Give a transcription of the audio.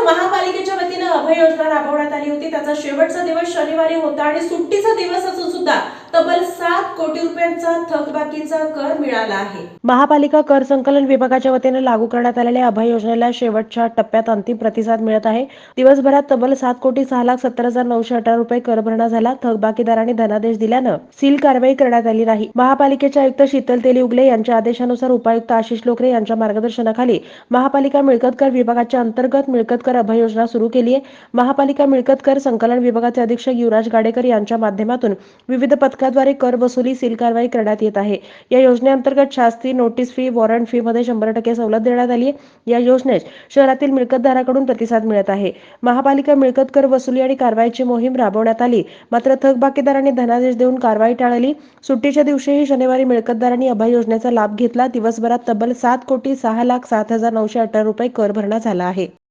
महापालिकेच्या वतीने अभय योजना राबवण्यात आली होती. त्याचा शेवटचा दिवस शनिवारी होता आणि सुट्टीचा दिवस असून सुद्धा तब्बल 7 कोटी रुपयांचा थकबाकीचा कर मिळाला आहे. महापालिका कर संकलन विभागाच्या वतीने लागू करण्यात आलेल्या अभय योजनेला शेवटच्या टप्प्यात अंतिम प्रतिसाद मिळत आहे. दिवसभरात तब्बल 7,06,70,918 रुपये कर भरणा झाला. थकबाकीदारांनी धनादेश दिल्यानं सील कारवाई करण्यात आली नाही. महापालिकेचे आयुक्त शीतल तेली उगले यांच्या आदेशानुसार उपायुक्त आशिष लोकरे यांच्या मार्गदर्शनाखाली महापालिका मिळकत कर विभागाच्या अंतर्गत मिळकत कर अभय योजना सुरू केली आहे. महापालिका मिळकत कर संकलन विभागाचे अधीक्षक युवराज गाडेकर यांच्या माध्यमातून विविध पथकाद्वारे कर वसुली सील कारवाई करण्यात येत आहे. या योजनेअंतर्गत शास्ती, नोटीस फी, वॉरंट फी मध्ये 100% सवलत देण्यात आली आहे. या योजनेस शहरातील मिळकतदाराकडून प्रतिसाद मिळत आहे. महापालिका मिळकत कर वसुली आणि कारवाईची मोहीम राबवण्यात आली. मात्र थकबाकीदारांनी धनादेश देऊन कारवाई टाळली. सुट्टीच्या दिवशीही शनिवारी मिळकतदारांनी अभय योजनेचा लाभ घेतला. दिवसभरात तब्बल 7,06,07,918 रुपये कर भरणा झाला आहे.